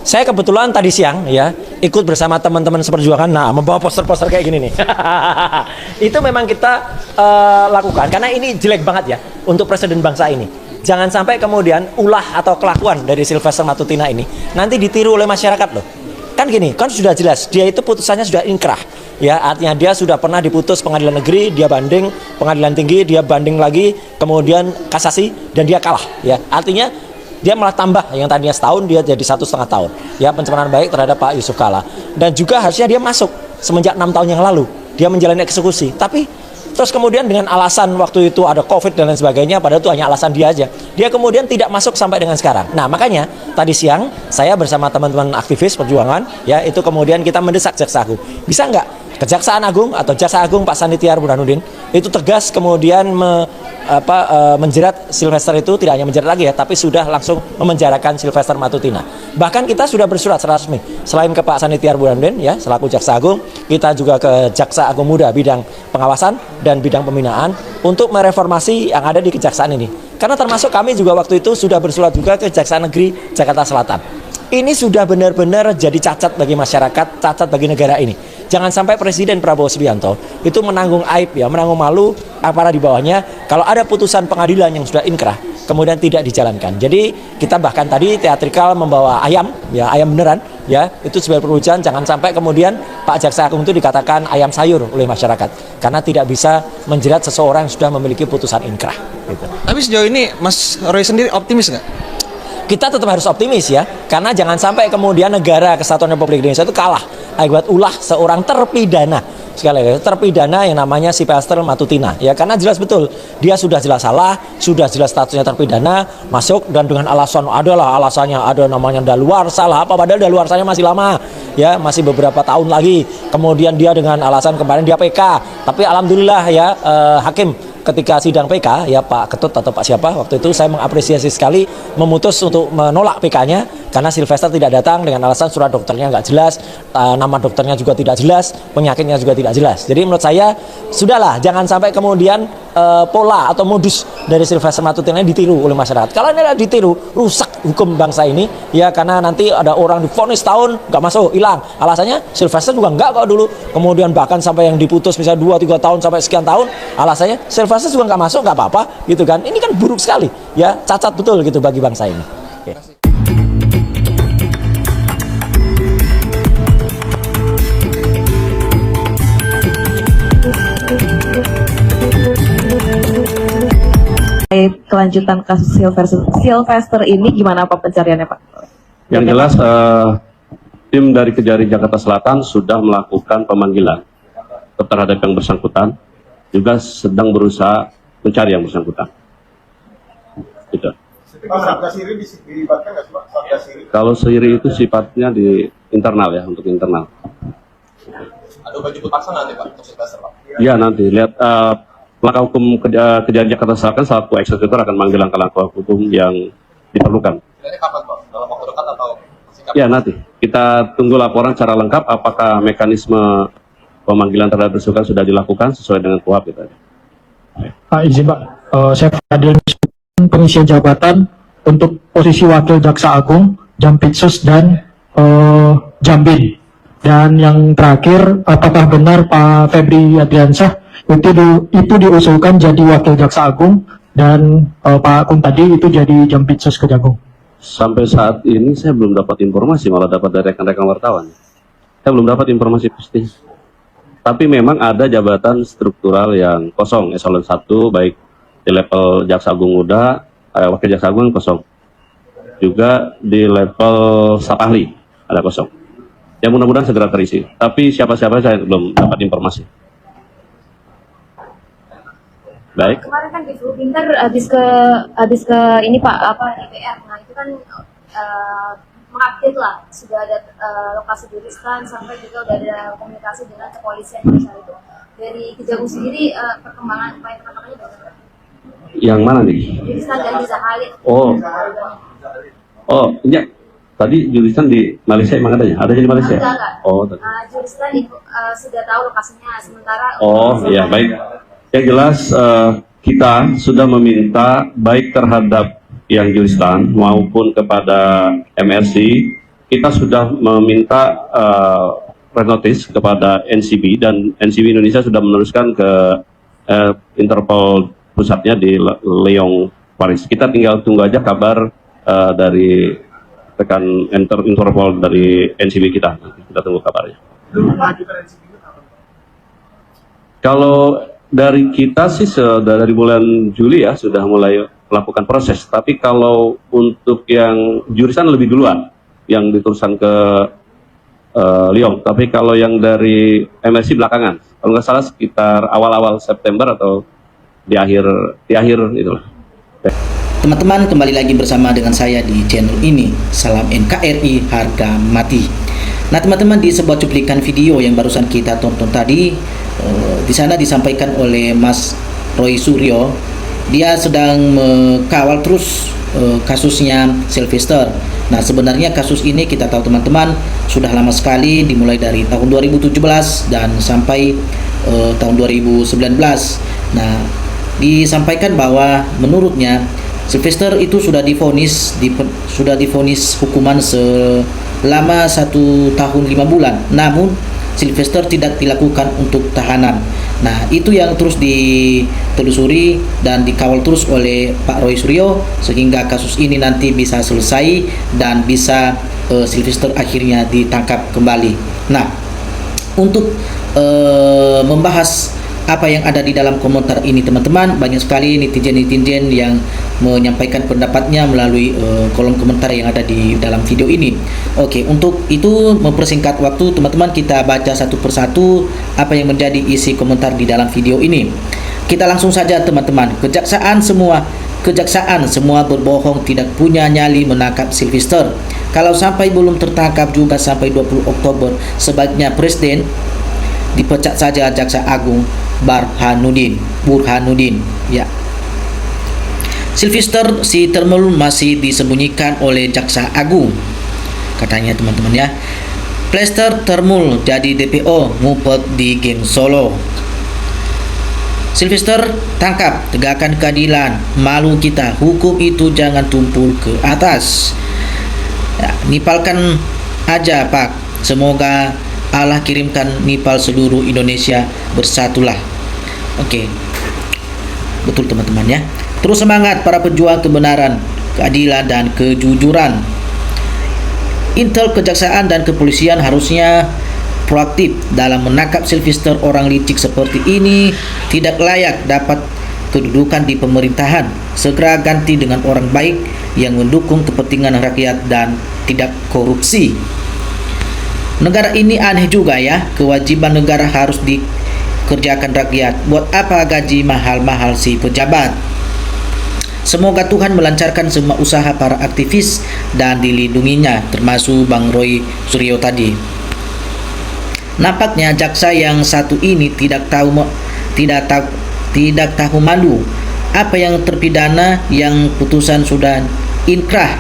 Saya kebetulan tadi siang ya ikut bersama teman-teman seperjuangan, nah membawa poster-poster kayak gini nih. Itu memang kita lakukan karena ini jelek banget ya untuk presiden bangsa ini. Jangan sampai kemudian ulah atau kelakuan dari Sylvester Matutina ini nanti ditiru oleh masyarakat loh. Kan gini, kan sudah jelas dia itu putusannya sudah inkrah. Ya, artinya dia sudah pernah diputus pengadilan negeri, dia banding pengadilan tinggi, dia banding lagi, kemudian kasasi dan dia kalah. Ya, artinya dia malah tambah yang tadinya setahun dia jadi 1,5 tahun. Ya, pencemaran baik terhadap Pak Yusuf Kalla. Dan juga harusnya dia masuk semenjak 6 tahun yang lalu. Dia menjalani eksekusi. Tapi terus kemudian dengan alasan waktu itu ada COVID dan lain sebagainya, padahal itu hanya alasan dia aja. Dia kemudian tidak masuk sampai dengan sekarang. Nah, makanya tadi siang saya bersama teman-teman aktivis perjuangan, ya itu kemudian kita mendesak Jaksa Agung. Bisa nggak Kejaksaan Agung atau Jaksa Agung Pak Sanitiar Burhanuddin itu tegas kemudian menjerat Sylvester itu, tidak hanya menjerat lagi ya, tapi sudah langsung memenjarakan Sylvester Matutina. Bahkan kita sudah bersurat secara resmi, selain ke Pak Sanitiar Burhanuddin ya selaku Jaksa Agung, kita juga ke Jaksa Agung Muda bidang pengawasan dan bidang pembinaan untuk mereformasi yang ada di kejaksaan ini. Karena termasuk kami juga waktu itu sudah bersurat juga ke Kejaksaan Negeri Jakarta Selatan. Ini sudah benar-benar jadi cacat bagi masyarakat, cacat bagi negara ini. Jangan sampai Presiden Prabowo Subianto itu menanggung aib ya, menanggung malu aparat di bawahnya kalau ada putusan pengadilan yang sudah inkrah kemudian tidak dijalankan. Jadi kita bahkan tadi teatrikal membawa ayam, ya ayam beneran, ya itu sebagai perwujudan. Jangan sampai kemudian Pak Jaksa Agung itu dikatakan ayam sayur oleh masyarakat karena tidak bisa menjerat seseorang yang sudah memiliki putusan inkrah. Gitu. Tapi sejauh ini Mas Roy sendiri optimis nggak? Kita tetap harus optimis ya, karena jangan sampai kemudian negara Kesatuan Republik Indonesia itu kalah akibat ulah seorang terpidana. Sekali lagi, terpidana yang namanya Sylvester Matutina ya, karena jelas betul dia sudah jelas salah, sudah jelas statusnya terpidana, masuk dan dengan alasan adalah alasannya ada namanya daluarsa lah apa, padahal daluarsanya masih lama ya, masih beberapa tahun lagi. Kemudian dia dengan alasan kemarin dia PK, tapi alhamdulillah ya hakim ketika sidang PK ya Pak Ketut atau Pak siapa waktu itu saya mengapresiasi sekali memutus untuk menolak PK-nya karena Sylvester tidak datang dengan alasan surat dokternya nggak jelas, nama dokternya juga tidak jelas, penyakitnya juga tidak jelas. Jadi menurut saya sudahlah, jangan sampai kemudian pola atau modus dari Sylvester Matutina ditiru oleh masyarakat. Kalau ini ditiru, rusak hukum bangsa ini ya, karena nanti ada orang divonis tahun nggak masuk, hilang. Alasannya Sylvester juga nggak kok dulu. Kemudian bahkan sampai yang diputus misalnya 2-3 tahun sampai sekian tahun, alasannya Sylvester juga nggak masuk, nggak apa-apa gitu kan. Ini kan buruk sekali ya, cacat betul gitu bagi bangsa ini. Oke. Kelanjutan kasus Sylvester ini gimana Pak pencariannya Pak? Yang jelas tim dari Kejari Jakarta Selatan sudah melakukan pemanggilan terhadap yang bersangkutan, juga sedang berusaha mencari yang bersangkutan. Gitu. Satgas Siri dilibatkan nggak sih Pak? Satgas Siri? Kalau Siri itu sifatnya di internal ya, untuk internal. Ada baju paksa nanti Pak untuk Sylvester Pak? Iya nanti lihat langkah hukum Kejari Jakarta Selatan selaku eksekutor akan manggil langkah-langkah hukum yang diperlukan. Ini kapan Pak? Dalam waktu dekat atau sikap? Ya nanti kita tunggu laporan secara lengkap apakah mekanisme pemanggilan terhadap bersangkutan sudah dilakukan sesuai dengan KUHP itu. Pak izin Pak, saya Fadil pengisian jabatan untuk posisi Wakil Jaksa Agung, Jampitsus dan Jambin. Dan yang terakhir, apakah benar Pak Febri Adriansyah itu diusulkan jadi Wakil Jaksa Agung dan Pak Agung tadi itu jadi Jampitsus Kejagung? Sampai saat ini saya belum dapat informasi, malah dapat dari rekan-rekan wartawan. Saya belum dapat informasi pasti. Tapi memang ada jabatan struktural yang kosong, eselon 1, baik di level Jaksa Agung Muda, Wakil Jaksa Agung kosong. Juga di level staf ahli ada kosong. Ya mudah-mudahan segera terisi. Tapi siapa-siapa saya belum dapat informasi. Baik. Kemarin kan di Pinter habis ke ini Pak DPR. Nah itu kan mengupdate lah, sudah ada lokasi juriskan sampai juga udah ada komunikasi dengan kepolisian Indonesia itu. Dari Kejagung sendiri perkembangannya bagaimana? Yang mana nih? Juriskan dan Riza Khalid. Oh, ya. Tadi juriskan di Malaysia emang adanya? Ada di Malaysia? Enggak. Oh, Juriskan sudah tahu lokasinya, sementara. Oh, iya baik. Yang jelas kita sudah meminta baik terhadap yang juriskan maupun kepada MRC kita sudah meminta red notice kepada NCB, dan NCB Indonesia sudah meneruskan ke Interpol pusatnya di Lyon, Paris. Kita tinggal tunggu aja kabar dari rekan Interpol dari NCB kita. Kita tunggu kabarnya. Kalau dari kita sih dari bulan Juli ya sudah mulai melakukan proses. Tapi kalau untuk yang jurusan lebih duluan, yang diturusan ke Lyon. Tapi kalau yang dari MRC belakangan, kalau nggak salah sekitar awal-awal September atau di akhir itulah. Teman-teman, kembali lagi bersama dengan saya di channel ini. Salam NKRI harga mati. Nah teman-teman, di sebuah cuplikan video yang barusan kita tonton tadi, di sana disampaikan oleh Mas Roy Suryo, dia sedang mengawal terus kasusnya Sylvester. Nah sebenarnya kasus ini kita tahu teman-teman sudah lama sekali, dimulai dari tahun 2017 dan sampai tahun 2019. Nah disampaikan bahwa menurutnya Sylvester itu sudah divonis hukuman selama 1 tahun 5 bulan. Namun Sylvester tidak dilakukan untuk tahanan. Nah itu yang terus ditelusuri dan dikawal terus oleh Pak Roy Suryo, sehingga kasus ini nanti bisa selesai dan bisa Sylvester akhirnya ditangkap kembali. Nah untuk membahas apa yang ada di dalam komentar ini teman-teman, banyak sekali netizen-netizen yang menyampaikan pendapatnya melalui kolom komentar yang ada di dalam video ini. Oke, untuk itu mempersingkat waktu teman-teman, kita baca satu persatu apa yang menjadi isi komentar di dalam video ini. Kita langsung saja teman-teman. Kejaksaan semua berbohong, tidak punya nyali menangkap Sylvester. Kalau sampai belum tertangkap juga sampai 20 Oktober, sebaiknya Presiden dipecat saja Jaksa Agung Burhanuddin. Ya. Sylvester si Termul masih disembunyikan oleh Jaksa Agung, katanya teman-teman ya. Plester Termul jadi DPO ngumpet di geng Solo. Sylvester tangkap, tegakkan keadilan, malu kita, hukum itu jangan tumpul ke atas. Ya, nipalkan aja Pak, semoga Allah kirimkan nipal seluruh Indonesia, bersatulah. Oke, betul teman-teman ya. Terus semangat para pejuang kebenaran, keadilan dan kejujuran. Intel, kejaksaan dan kepolisian harusnya proaktif dalam menangkap Sylvester. Orang licik seperti ini tidak layak dapat kedudukan di pemerintahan. Segera ganti dengan orang baik yang mendukung kepentingan rakyat dan tidak korupsi. Negara ini aneh juga ya, kewajiban negara harus dikerjakan rakyat. Buat apa gaji mahal-mahal si pejabat? Semoga Tuhan melancarkan semua usaha para aktivis dan dilindunginya, termasuk Bang Roy Suryo tadi. Nampaknya jaksa yang satu ini tidak tahu malu. Apa yang terpidana yang putusan sudah inkrah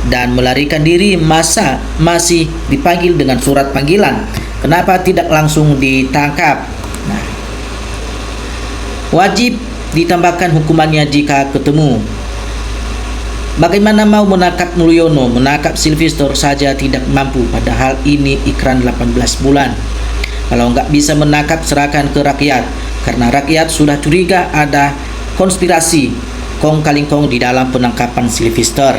dan melarikan diri, masa masih dipanggil dengan surat panggilan? Kenapa tidak langsung ditangkap? Nah, wajib ditambahkan hukumannya jika ketemu. Bagaimana mau menangkap Mulyono, menangkap Sylvester saja tidak mampu, padahal ini ikran 18 bulan. Kalau nggak bisa menangkap, serahkan ke rakyat, karena rakyat sudah curiga ada konspirasi kong kaling kong di dalam penangkapan Sylvester.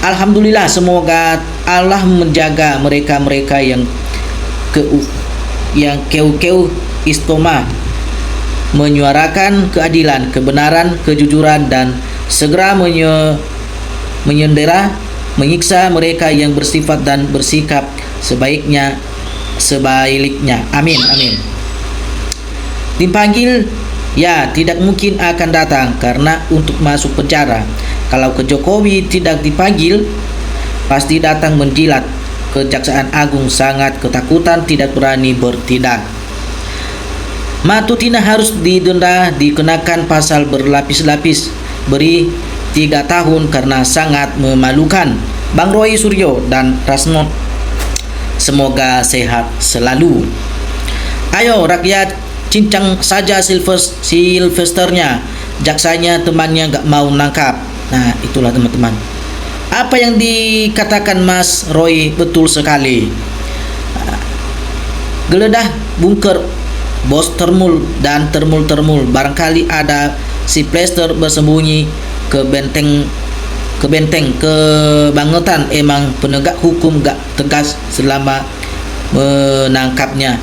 Alhamdulillah, semoga Allah menjaga mereka-mereka yang keu-keu istoma menyuarakan keadilan, kebenaran, kejujuran, dan segera menyendera, menyiksa mereka yang bersifat dan bersikap sebaliknya. Amin, amin. Dipanggil ya tidak mungkin akan datang karena untuk masuk penjara. Kalau ke Jokowi tidak dipanggil, pasti datang menjilat. Kejaksaan Agung sangat ketakutan, tidak berani bertindak. Matutina harus didenda, dikenakan pasal berlapis-lapis, beri 3 tahun karena sangat memalukan. Bang Roy Suryo dan Rasmon, semoga sehat selalu. Ayo rakyat, cincang saja Sylvesternya, jaksanya temannya gak mau nangkap. Nah itulah teman-teman. Apa yang dikatakan Mas Roy betul sekali. Geledah bunker bos Termul dan termul-termul, barangkali ada si Plester bersembunyi ke benteng kebangetan. Emang penegak hukum gak tegas selama menangkapnya.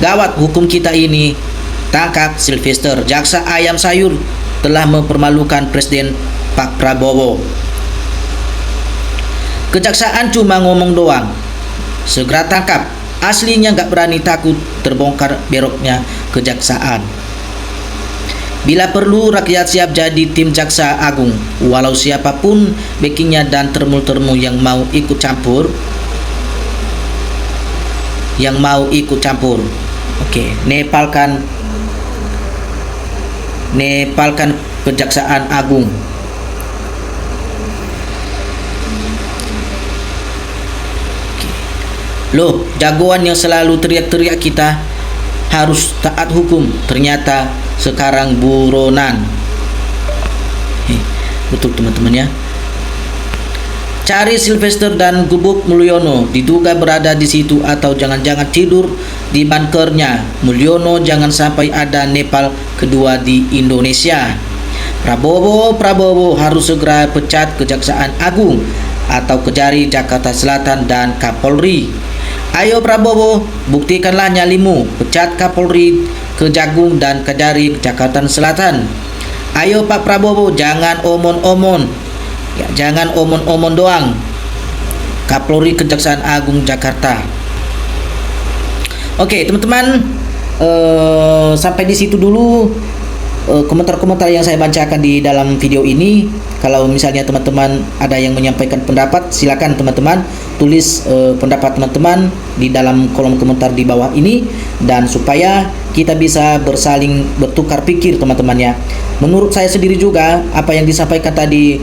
Gawat hukum kita ini. Tangkap Sylvester. Jaksa ayam sayur telah mempermalukan Presiden Pak Prabowo. Kejaksaan cuma ngomong doang. Segera tangkap. Aslinya gak berani takut terbongkar beroknya kejaksaan. Bila perlu, rakyat siap jadi tim jaksa agung, walau siapapun backingnya dan termul-termul yang mau ikut campur. Oke, nepalkan kejaksaan agung. Loh, jagoan yang selalu teriak-teriak kita harus taat hukum, ternyata sekarang buronan. Betul teman-teman ya. Cari Sylvester dan Gubuk Mulyono, diduga berada di situ atau jangan-jangan tidur di bunkernya. Mulyono jangan sampai ada Nepal kedua di Indonesia. Prabowo harus segera pecat Kejaksaan Agung atau Kejari Jakarta Selatan dan Kapolri. Ayo Prabowo, buktikanlah nyalimu, pecat Kapolri, Kejagung dan Kejari Jakarta Selatan. Ayo Pak Prabowo, jangan omon-omon. Ya, jangan omon-omon doang. Kapolri Kejaksaan Agung Jakarta. Oke, teman-teman, sampai di situ dulu komentar-komentar yang saya bacakan di dalam video ini. Kalau misalnya teman-teman ada yang menyampaikan pendapat, silakan teman-teman tulis pendapat teman-teman di dalam kolom komentar di bawah ini, dan supaya kita bisa bertukar pikir teman-teman ya. Menurut saya sendiri juga apa yang disampaikan tadi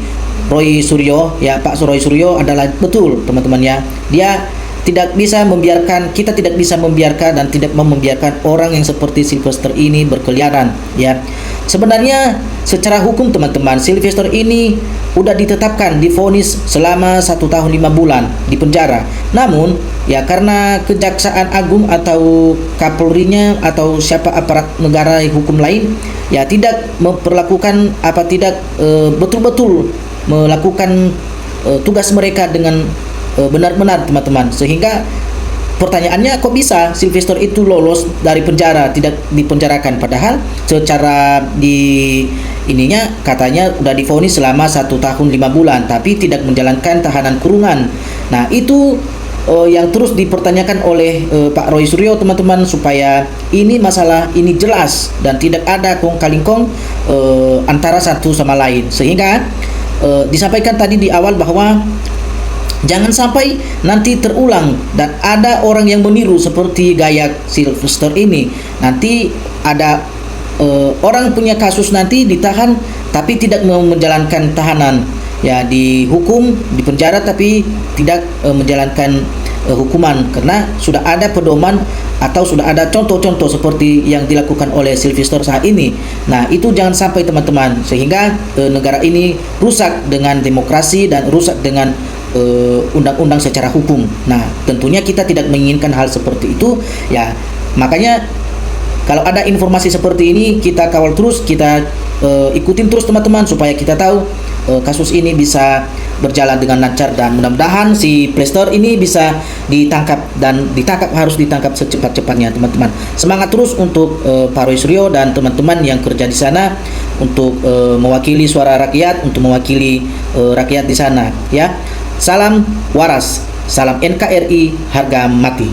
Roy Suryo ya, Pak Roy Suryo adalah betul teman-teman ya. Dia tidak bisa membiarkan, kita tidak bisa membiarkan dan tidak mau membiarkan orang yang seperti Sylvester ini berkeliaran ya. Sebenarnya secara hukum teman-teman, Sylvester ini udah ditetapkan divonis selama 1 tahun 5 bulan di penjara. Namun ya karena Kejaksaan Agung atau Kapolrinya atau siapa aparat negara hukum lain ya tidak memperlakukan betul-betul melakukan tugas mereka dengan benar-benar teman-teman, sehingga pertanyaannya kok bisa Sylvester itu lolos dari penjara, tidak dipenjarakan, padahal secara di ininya katanya udah divonis selama 1 tahun 5 bulan tapi tidak menjalankan tahanan kurungan. Nah itu yang terus dipertanyakan oleh Pak Roy Suryo teman-teman, supaya ini masalah ini jelas dan tidak ada kong kali kong antara satu sama lain, sehingga disampaikan tadi di awal bahwa jangan sampai nanti terulang dan ada orang yang meniru seperti gaya Sylvester ini. Nanti ada orang punya kasus nanti ditahan tapi tidak mau menjalankan tahanan ya, dihukum di penjara tapi tidak menjalankan hukuman karena sudah ada pedoman atau sudah ada contoh-contoh seperti yang dilakukan oleh Sylvester saat ini. Nah itu jangan sampai teman-teman, sehingga negara ini rusak dengan demokrasi dan rusak dengan undang-undang secara hukum. Nah tentunya kita tidak menginginkan hal seperti itu ya. Makanya kalau ada informasi seperti ini kita kawal terus, kita ikutin terus teman-teman, supaya kita tahu kasus ini bisa berjalan dengan lancar, dan mudah-mudahan si Plester ini bisa harus ditangkap secepat-cepatnya teman-teman. Semangat terus untuk Pak Roy Suryo dan teman-teman yang kerja di sana untuk mewakili suara rakyat, untuk mewakili rakyat di sana ya. Salam waras, salam NKRI harga mati.